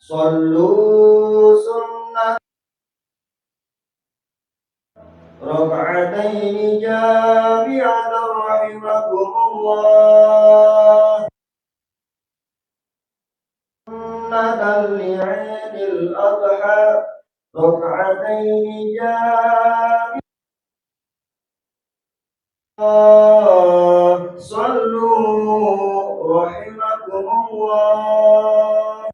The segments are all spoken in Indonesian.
صلوا سنة ركعتين جامعة رحمكم الله سنة لعيد الأضحى ركعتين جامعة صلوا رحمكم الله.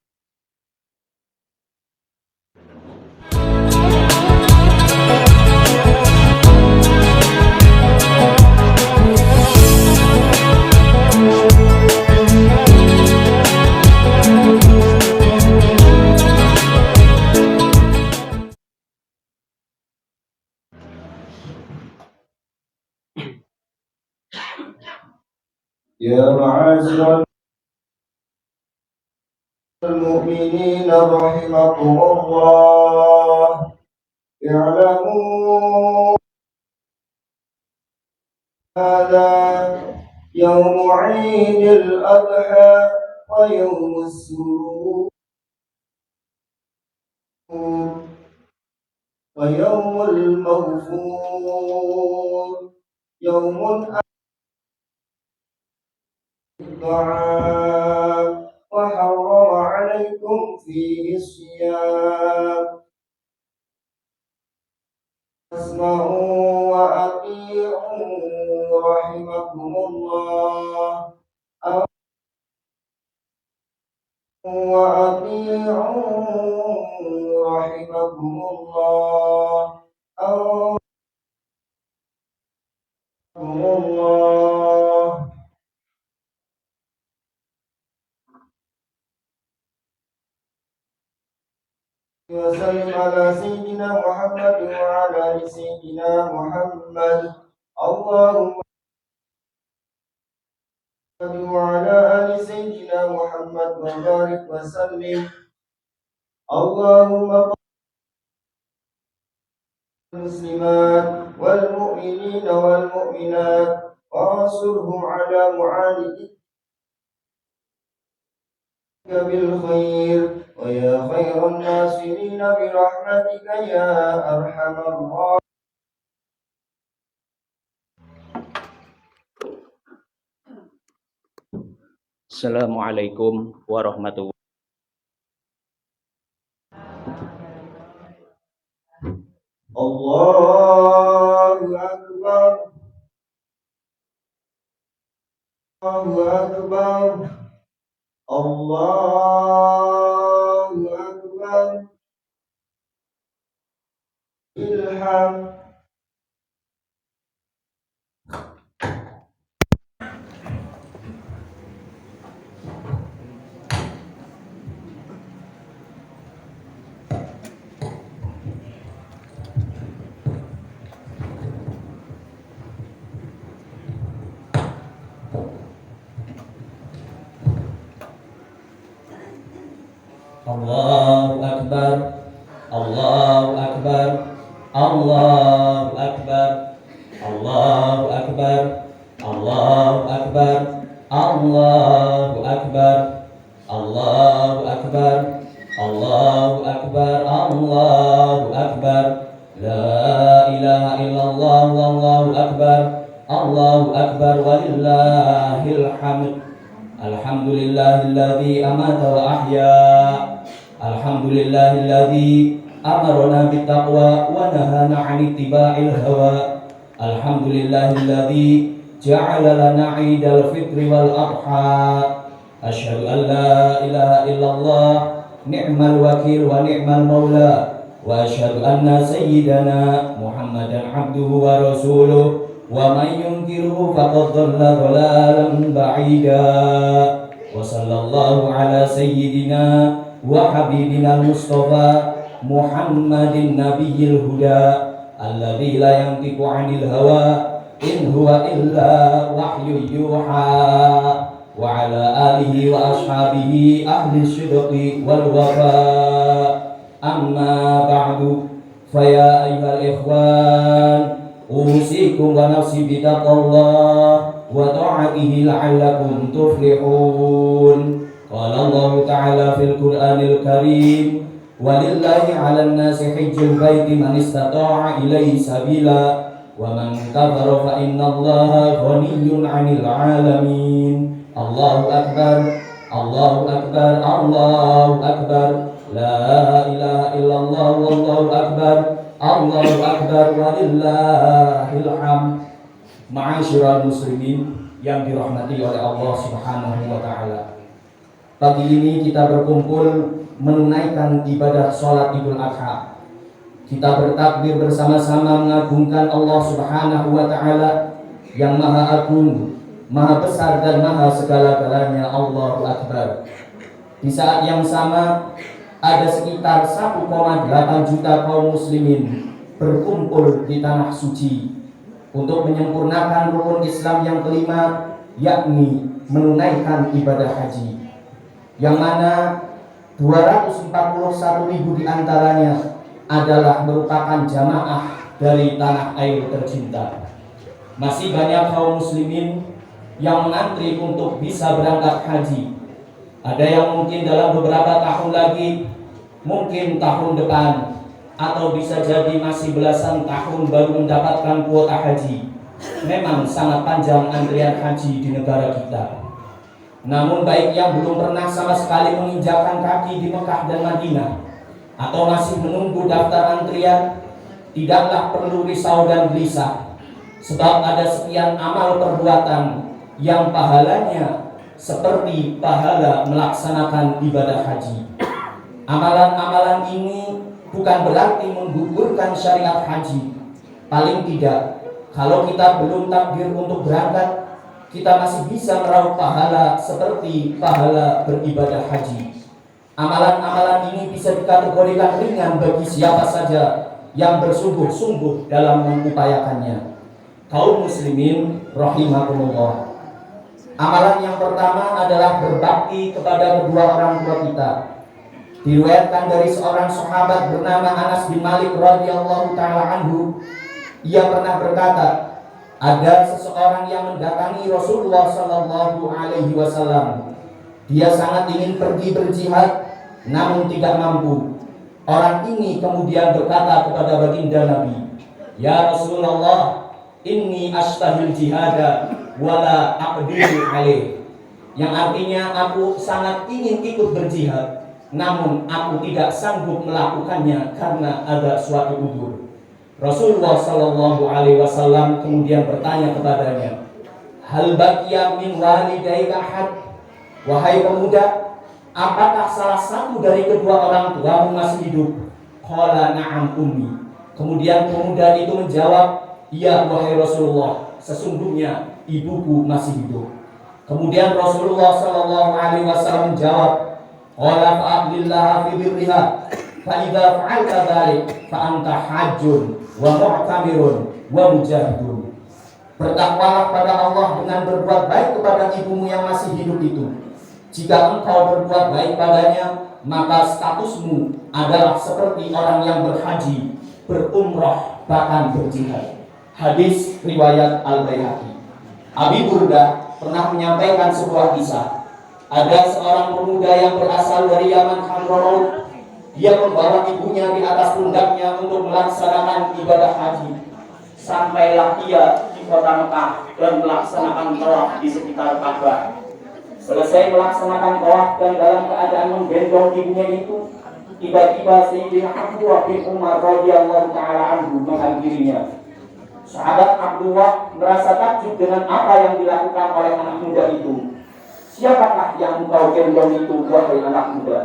يا معاشر المؤمنين رحمكم الله اعلموا هذا يوم عيد الأضحى ويوم السرور ويوم المغفور يوم الطعام وحرم عليكم فيه الصيام اسمعوا وأطيعوا رحمكم الله وأطيعوا رحمكم الله رحمكم الله. وسلم على سيدنا محمد وعلى آل سيدنا محمد اللهم وعلى آل سيدنا محمد وبارك وسلم اللهم المسلمات والمؤمنين والمؤمنات وانصرهم على معاندتك بالخير ويا خير الناصرين برحمتك يا أرحم الراحمين. Assalamualaikum warahmatullahi wabarakatuh. Allahu Akbar. Allahu Akbar. Allahu Akbar. Ilham. Allahu Akbar, Allahu Akbar, Allahu Akbar, Allahu Akbar, Allahu Akbar, Allahu Akbar, Allahu Akbar, Allahu Akbar, Allahu Akbar, La ilaha illallah, Allahu Akbar, Allahu Akbar, walillahil hamd. Alhamdulillahilladzi amata wa ahya. Alhamdulillahilladzi amarna bittaqwa wa nahana 'anil ittiba'il hawa. Alhamdulillahilladzi ja'ala lana 'idal fitri wal adha. Asyhadu an la ilaha illallah ni'mal wakil wa ni'mal maula wa asyhadu anna sayyidana Muhammadan 'abduhu wa rasuluh wa man yunkiruhu faqad dhalla dhalalan ba'ida. Wa sallallahu ala sayyidina wa habibina al-mustafa Muhammadin nabiyil huda alladzi la yantiqu 'anil hawa in huwa illa wahyu yuha wa ala alihi wa ashabihi ahli sidqi wal wafa. Amma ba'du, faya ayyuhal ikhwan, usikum wa nafsi bitaqwallah wa ta'atihi la'allakum tuflihun. قال الله تعالى في القرآن الكريم ولله على الناس حج البيت من استطاع إليه سبيلا ومن كفر فإن الله غني عن العالمين الله أكبر الله أكبر الله أكبر لا إله إلا الله والله أكبر الله أكبر walillahil hamd. Ma'asyiral muslimin yang dirahmati oleh Allah Subhanahu wa taala. Pagi ini kita berkumpul menunaikan ibadah sholat Idul Adha. Kita bertakbir bersama-sama mengagungkan Allah Subhanahu wa taala yang Maha Agung, Maha Besar dan Maha segala-galanya. Allahu Akbar. Di saat yang sama ada sekitar 1,8 juta kaum muslimin berkumpul di tanah suci untuk menyempurnakan rukun Islam yang kelima, yakni menunaikan ibadah haji, yang mana 241.000 diantaranya adalah merupakan jamaah dari tanah air tercinta. Masih banyak kaum muslimin yang mengantri untuk bisa berangkat haji. Ada yang mungkin dalam beberapa tahun lagi, mungkin tahun depan, atau bisa jadi masih belasan tahun baru mendapatkan kuota haji. Memang sangat panjang antrian haji di negara kita. Namun baik yang belum pernah sama sekali menginjakkan kaki di Mekah dan Madinah, atau masih menunggu daftar antrian, tidaklah perlu risau dan gelisah, sebab ada sekian amal perbuatan yang pahalanya seperti pahala melaksanakan ibadah haji. Amalan-amalan ini bukan berarti menggugurkan syariat haji. Paling tidak, kalau kita belum takbir untuk berangkat, kita masih bisa meraup pahala seperti pahala beribadah haji. Amalan-amalan ini bisa dikategorikan ringan bagi siapa saja yang bersungguh-sungguh dalam mengupayakannya. Kaum muslimin rahimakumullah. Amalan yang pertama adalah berbakti kepada kedua orang tua kita. Diriwayatkan dari seorang sahabat bernama Anas bin Malik radhiyallahu taala anhu, ia pernah berkata, ada seseorang yang mendatangi Rasulullah sallallahu alaihi wasallam. Dia sangat ingin pergi berjihad namun tidak mampu. Orang ini kemudian berkata kepada baginda Nabi, "Ya Rasulullah, inni ashtahil jihada wala aqdiru alaih." Yang artinya, aku sangat ingin ikut berjihad, namun aku tidak sanggup melakukannya karena ada suatu udzur. Rasulullah sallallahu alaihi wasallam kemudian bertanya kepadanya, "Hal baqiya min walidayka ahad?" Wahai pemuda, apakah salah satu dari kedua orang tuamu masih hidup? Qala na'am ummi. Kemudian pemuda itu menjawab, "Iya wahai Rasulullah, sesungguhnya ibuku masih hidup." Kemudian Rasulullah sallallahu alaihi wasallam menjawab, "Qala fa'abdillah fi birriha, fa idza fa'alta dzalik fa anta hajjun wa mu'tamirun wa mujahidun." Bertakwalah pada Allah dengan berbuat baik kepada ibumu yang masih hidup itu. Jika engkau berbuat baik padanya, maka statusmu adalah seperti orang yang berhaji, berumrah, bahkan berjihad. Hadis riwayat Al-Baihaqi. Abi Burdah pernah menyampaikan sebuah kisah. Ada seorang pemuda yang berasal dari Yaman Hadramaut. Dia membawa ibunya di atas pundaknya untuk melaksanakan ibadah haji. Sampailah ia di kota Mekah dan melaksanakan tawaf di sekitar Ka'bah. Selesai melaksanakan tawaf dan dalam keadaan menggendong ibunya itu, tiba-tiba Sayyidina Abdullah bin Umar radhiyallahu taala anhu menghampirinya. Sahabat Abdullah merasa takjub dengan apa yang dilakukan oleh anak muda itu. "Siapakah yang engkau gendong itu, wahai anak muda?"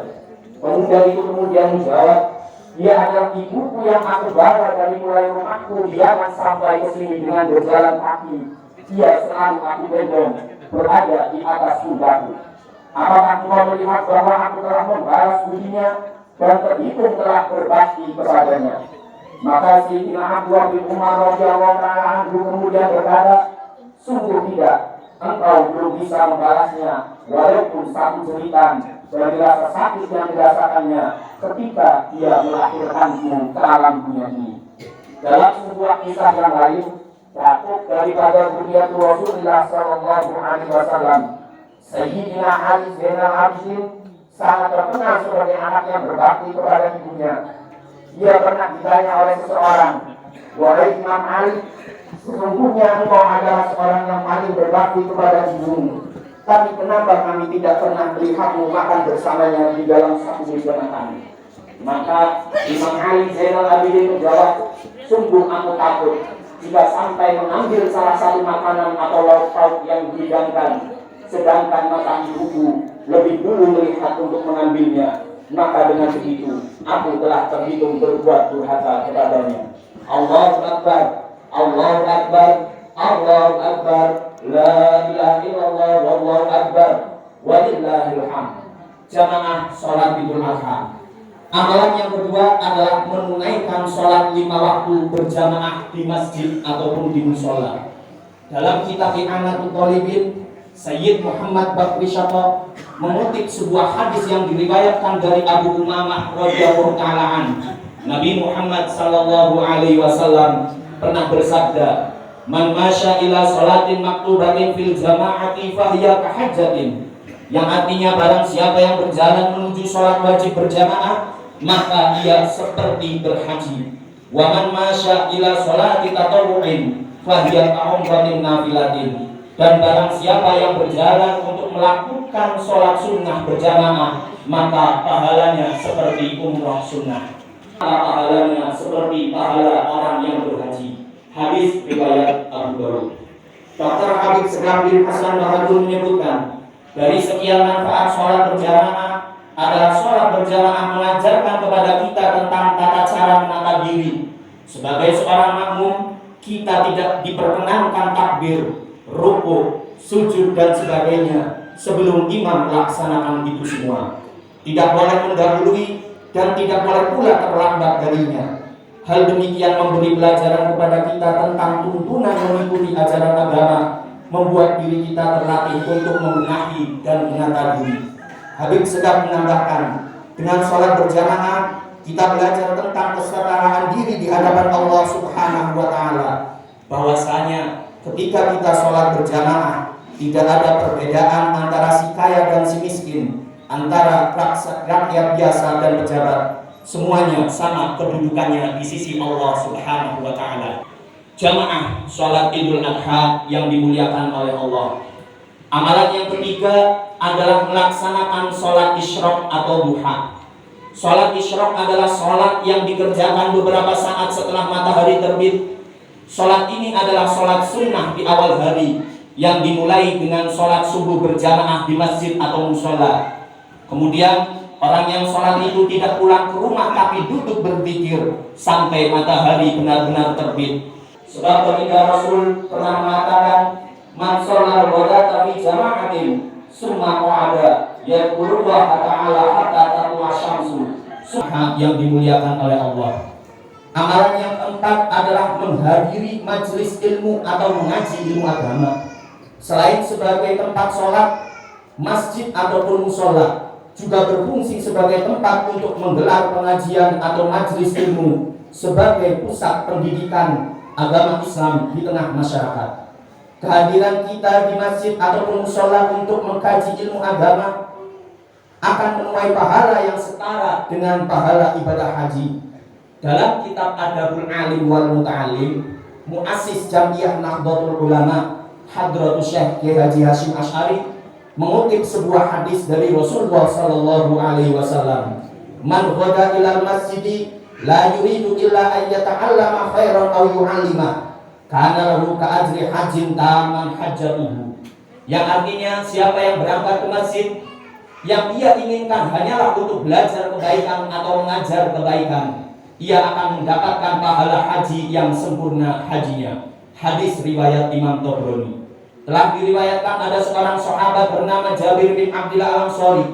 Pemuda itu kemudian menjawab, "Dia adalah ibuku yang aku bawa dari mulai rumahku di Yaman sampai ke sini dengan berjalan kaki. Dia selalu aku gendong, berada di atas pundakku. Apakah engkau melihat bahwa aku telah membalas budinya dan terhitung telah berbakti kepadanya?" Maka Sayyidina Abdullah bin Umar radhiyallahu ta'ala anhu kemudian berkata, "Sungguh tidak, engkau belum bisa membalasnya walaupun satu jeritan dari rasa sakit yang dirasakannya ketika dia melahirkanmu ke alam dunia ini." Dalam sebuah kisah yang lain, Yakub daripada Rasulullah sallallahu alaihi wasallam, Sayyidina Ali Zainal Abidin sangat terkenal sebagai anak yang berbakti kepada ibunya. Ia pernah ditanya oleh seseorang, "Wahai Imam Ali, sesungguhnya engkau adalah seorang yang paling berbakti kepada ibumu. Tapi kenapa kami tidak pernah melihatmu makan bersamanya di dalam satu meja makan?" Maka Imam Ali Zainal Abidin menjawab, "Sungguh aku takut jika sampai mengambil salah satu makanan atau lauk pauk yang dihidangkan, sedangkan mata ibuku lebih dulu melihat untuk mengambilnya, maka dengan begitu aku telah terhitung berbuat durhaka kepadanya." Allahu Akbar, Allahu Akbar, Allahu Akbar, la ilaha illallah, wallahu akbar, walillahil hamd. Jamaah sholat Idul Adha. Amalan yang kedua adalah menunaikan sholat 5 waktu berjamaah di masjid ataupun di musola. Dalam kitab I'anatul Talibin, Sayyid Muhammad Bakri Syato mengutip sebuah hadis yang diriwayatkan dari Abu Umamah radhiyallahu ta'ala an. Nabi Muhammad sallallahu alaihi wasallam pernah bersabda, "Man masya ila sholatin maktubatin fil jama'ati fahiya kahajjatin." Yang artinya barang siapa yang berjalan menuju sholat wajib berjamaah, maka ia seperti berhaji. Wa man masya ila sholati tatawwu'in fahiya ka'umratin nafilatin. Dan barang siapa yang berjalan untuk melakukan sholat sunnah berjamaah, maka pahalanya seperti umrah sunnah. Pahalanya seperti pahala orang yang berhaji. Hadis riwayat Abu Dawud. Dr. Habib Segaf bin Hasan Bahadur menyebutkan, dari sekian manfaat sholat berjamaah adalah sholat berjamaah mengajarkan kepada kita tentang tata cara menata diri. Sebagai seorang makmum, kita tidak diperkenankan takbir, rukuk, sujud dan sebagainya sebelum imam melaksanakan itu semua. Tidak boleh mendahului dan tidak boleh pula terlambat darinya. Hal demikian memberi pelajaran kepada kita tentang tuntunan mengikuti ajaran agama, membuat diri kita terlatih untuk membenahi dan menata diri. Habib Segaf menambahkan, dengan sholat berjamaah kita belajar tentang kesetaraan diri di hadapan Allah Subhanahu wa Ta'ala. Bahwasanya ketika kita sholat berjamaah tidak ada perbedaan antara si kaya dan si miskin, antara rakyat biasa dan pejabat. Semuanya sama kedudukannya di sisi Allah Subhanahu wa Ta'ala. Jamaah sholat Idul Adha yang dimuliakan oleh Allah. Amalan yang ketiga adalah melaksanakan sholat isyraq atau duha. Sholat isyraq adalah sholat yang dikerjakan beberapa saat setelah matahari terbit. Sholat ini adalah sholat sunnah di awal hari yang dimulai dengan sholat subuh berjamaah di masjid atau musola. Kemudian orang yang sholat itu tidak pulang ke rumah tapi duduk berzikir sampai matahari benar-benar terbit. Sebab baginda Rasul pernah mengatakan, "Man shallal ghadata fi jama'atin summa qa'ada yadhkurullah ta'ala hatta tatlu'a syamsu." Sunnah yang dimuliakan oleh Allah. Amalan yang keempat adalah menghadiri majelis ilmu atau mengaji ilmu agama. Selain sebagai tempat sholat, masjid ataupun musola juga berfungsi sebagai tempat untuk menggelar pengajian atau majelis ilmu sebagai pusat pendidikan agama Islam di tengah masyarakat. Kehadiran kita di masjid ataupun musola untuk mengkaji ilmu agama akan menuai pahala yang setara dengan pahala ibadah haji. Dalam kitab Adabul Alim wal Muta'alim, Muassis Jamiyah Nahdlatul Ulama Hadratus Syekh Kiai Haji Hasyim Asy'ari mengutip sebuah hadis dari Rasulullah sallallahu alaihi wasallam, "Man ghada ilal masjidi la yuridu illa an yata'allama khairan aw yu'allima kana lahu ka ajri hajjin tamman hajjatuhu." Yang artinya siapa yang berangkat ke masjid yang ia inginkan hanyalah untuk belajar kebaikan atau mengajar kebaikan, ia akan mendapatkan pahala haji yang sempurna hajinya. Hadis riwayat Imam Tabrani. Telah diriwayatkan ada seorang sahabat bernama Jabir bin Abdillah Al-Ansari.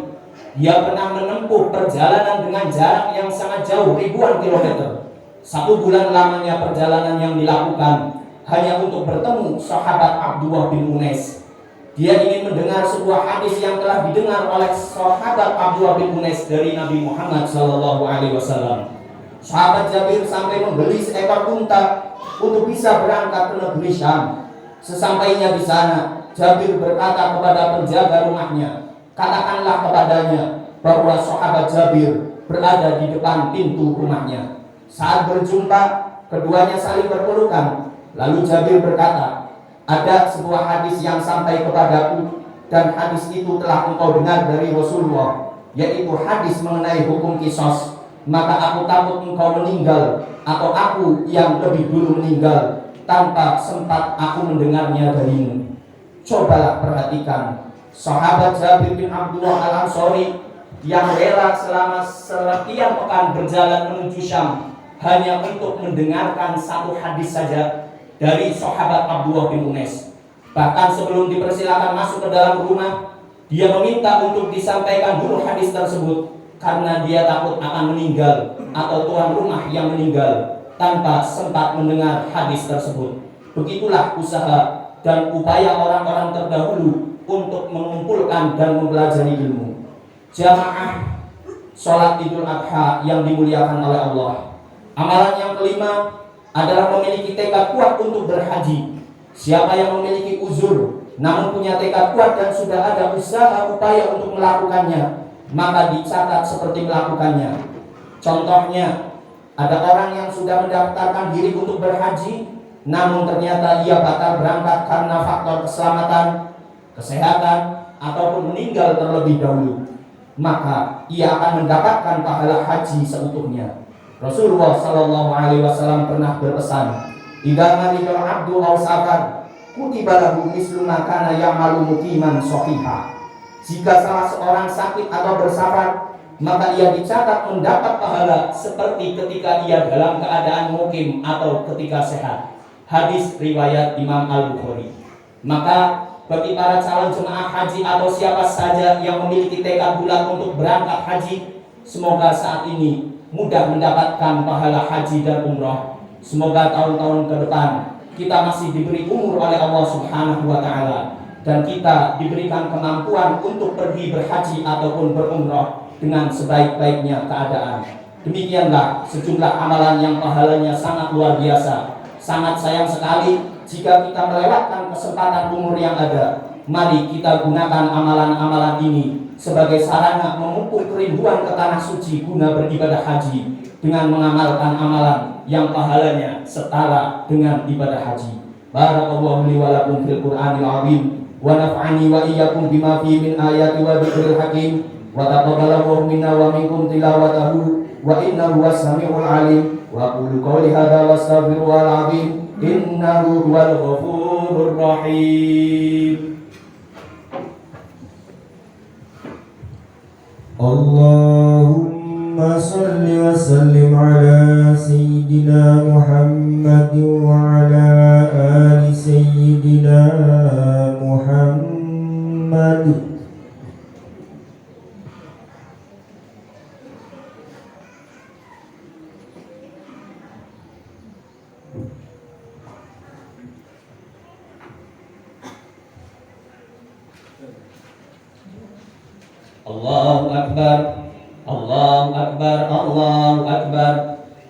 Dia pernah menempuh perjalanan dengan jarak yang sangat jauh, ribuan kilometer. 1 bulan lamanya perjalanan yang dilakukan hanya untuk bertemu sahabat Abdullah bin Unais. Dia ingin mendengar sebuah hadis yang telah didengar oleh sahabat Abdullah bin Unais dari Nabi Muhammad SAW. Sahabat Jabir sampai membeli seekor unta untuk bisa berangkat ke negeri Syam. Sesampainya di sana, Jabir berkata kepada penjaga rumahnya, katakanlah kepadanya bahwa sahabat Jabir berada di depan pintu rumahnya. Saat berjumpa, keduanya saling berpelukan. Lalu Jabir berkata, ada sebuah hadis yang sampai kepadaku, dan hadis itu telah engkau dengar dari Rasulullah, yaitu hadis mengenai hukum kisos. Maka aku takut engkau meninggal, atau aku yang lebih dulu meninggal, tanpa sempat aku mendengarnya darimu. Cobalah perhatikan sahabat Jabir bin Abdullah Al-Ansori yang rela selama sekian pekan berjalan menuju Syam hanya untuk mendengarkan satu hadis saja dari sahabat Abdullah bin Unais. Bahkan sebelum dipersilakan masuk ke dalam rumah, dia meminta untuk disampaikan dulu hadis tersebut karena dia takut akan meninggal atau tuan rumah yang meninggal tanpa sempat mendengar hadis tersebut. Begitulah usaha dan upaya orang-orang terdahulu untuk mengumpulkan dan mempelajari ilmu. Jamaah sholat Idul Adha yang dimuliakan oleh Allah. Amalan yang kelima adalah memiliki tekad kuat untuk berhaji. Siapa yang memiliki uzur namun punya tekad kuat dan sudah ada usaha upaya untuk melakukannya, maka dicatat seperti melakukannya. Contohnya, ada orang yang sudah mendaftarkan diri untuk berhaji, namun ternyata ia batal berangkat karena faktor keselamatan, kesehatan, ataupun meninggal terlebih dahulu, maka ia akan mendapatkan pahala haji seutuhnya. Rasulullah Shallallahu Alaihi Wasallam pernah berpesan, "Idza maridal abdu aw safar, kutiba lahu mislu ma kana ya'malu muqiman shahiha." Jika salah seorang sakit atau bersafar, maka ia dicatat mendapat pahala seperti ketika ia dalam keadaan mukim atau ketika sehat. Hadis riwayat Imam Al-Bukhari. Maka bagi para calon jemaah haji atau siapa saja yang memiliki tekad bulat untuk berangkat haji, semoga saat ini mudah mendapatkan pahala haji dan umroh. Semoga tahun-tahun ke depan kita masih diberi umur oleh Allah Subhanahu wa Ta'ala, dan kita diberikan kemampuan untuk pergi berhaji ataupun berumroh dengan sebaik-baiknya keadaan. Demikianlah sejumlah amalan yang pahalanya sangat luar biasa. Sangat sayang sekali jika kita melewatkan kesempatan umur yang ada. Mari kita gunakan amalan-amalan ini sebagai sarana memupuk kerinduan ke tanah suci guna beribadah haji dengan mengamalkan amalan yang pahalanya setara dengan ibadah haji. Barakallahu li wa lakum fil Qur'anil azim wa naf'ani wa iyyakum bima fihi min ayati wa dzikril hakim wa taqabbalallahu minna wa minkum tilawatahu wa innahu was-sami'ul 'alim. Wa qulu qawli hadza wastaghfirullahal 'azim innahu huwal ghafurur rahim. Allahumma salli wa sallim ala sayyidina Muhammad wa ala ali sayyidina Muhammad. Allahu Akbar, Allahu Akbar, Allahu Akbar,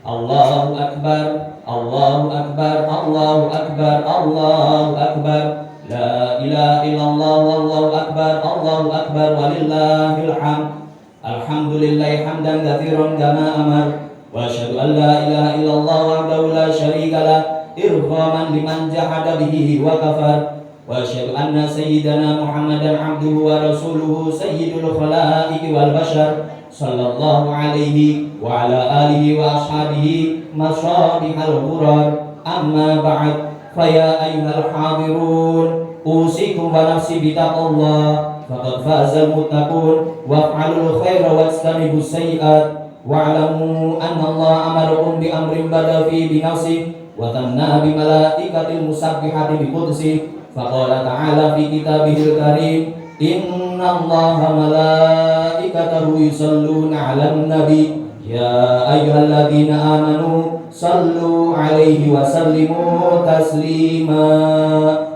Allahu Akbar, Allahu Akbar, Allahu Akbar, Allahu Akbar. La ilaha illallah, wallahu akbar, Allahu akbar, walillahil hamd. Alhamdulillahi hamdan katsiran kama amar. Wa asyhadu an la ilaha illallah wahdahu la syarika lah, irghaman liman jahada bihi wa kafar. Wa asyhadu anna sayyidana Muhammadan abduhu wa rasuluhu sayyidul khalaiqi wal bashar sallallahu alaihi wa ala alihi wa ashabihi masyabihal ghurar. Amma ba'd, faya ayyuhal hadirun, usikum wa nafsi bitaqwallah, faqad fazal muttaqun, waf'alul khaira wajtanibus sayyi'at, wa'lamu anna Allah amarakum bi amrin bada fi bi nafsihi wa tanna bi malaikatil musabbihati bi qudsihi. Faqala ta'ala fi kitabihil karim, inna allaha malaikatahu yusalluna 'alan nabi ya ayyuhalladzina amanu sallu 'alaihi wa sallimu taslima.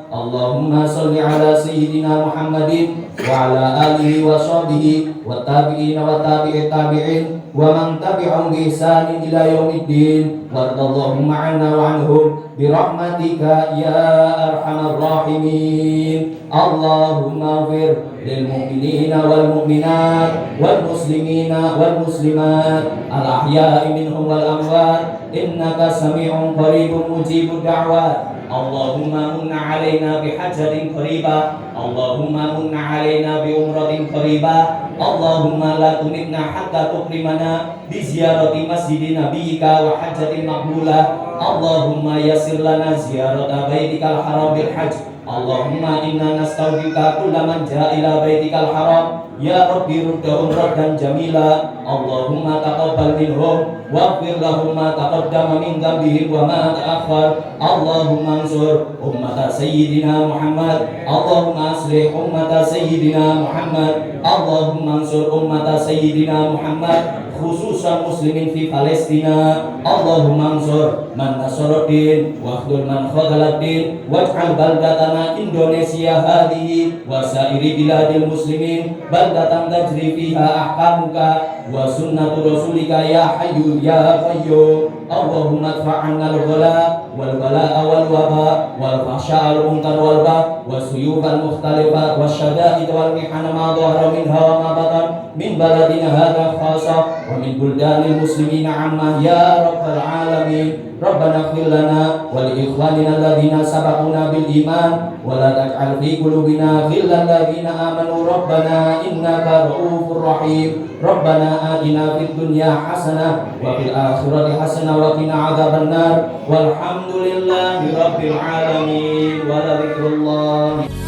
Allahumma salli ala sayyidina Muhammadin wa ala alihi wa sahbihi wa tabi'ina wa tabi'it tabi'in wa man tabi'ahum bi ihsanin ila yaumiddin. Wa radallahu 'anna wa 'anhum birahmatika ya arhamar rahimin. Allahumma ighfir lil mu'minina wal mu'minat wal muslimina wal muslimat al ahya'i minhum wal amwat innaka sami'un qaribun mujibud da'wat. Allahumma munna alaina bihajjatin qaribah, Allahumma munna alaina bi umratin qaribah, Allahumma la tumitna hatta tukrimana bi ziyarati masjidi nabiyyika wa hajjatin maqbulah. Allahumma yassir lana ziyarata baitikal haram bil hajj. Allahumma inna nasta'udika kulla man jaa ila baitikal haram ya rabbi ruddahum raddan jamila. Allahumma taqabbal minhum waghfir lahum ma taqaddama min dhanbihim wa ma ta'akhkhar. Allahumma ansur ummata sayyidina Muhammad, Allahumma aslih ummata sayyidina Muhammad, Allahumma ansur ummata sayyidina Muhammad, khususan muslimin fi Palestina. Allahumma ansur man nasaraddin wa akhdul man khadaladdin waj'al baldatana Indonesia hadhihi wa sairi biladil muslimin baldatan tajri fiha ahkamuka wa sunnatu rasulika ya hayyu ya qayyum. Allahumma adfa'anna al-ghala wal bala'a wal waba wal fahsya'a al munkar wal bagh wa suyufal mukhtalifat wasyada'id wal mihana ma dhahara minha wa ma batan min baladina hadha khassa wa min buldanil muslimina amma ya rabbal alamin. Rabbana ighfir lana wa li ikhwanina alladhina sabaquna bil iman wa la taj'al fi qulubina ghillan lil ladzina amanu rabbana innaka ra'ufur rahim. Rabbana atina fid dunya hasanah wa fil akhirati hasanah wa qina adzabannar. Walhamdulillahi rabbil alamin wa la dzikrullah.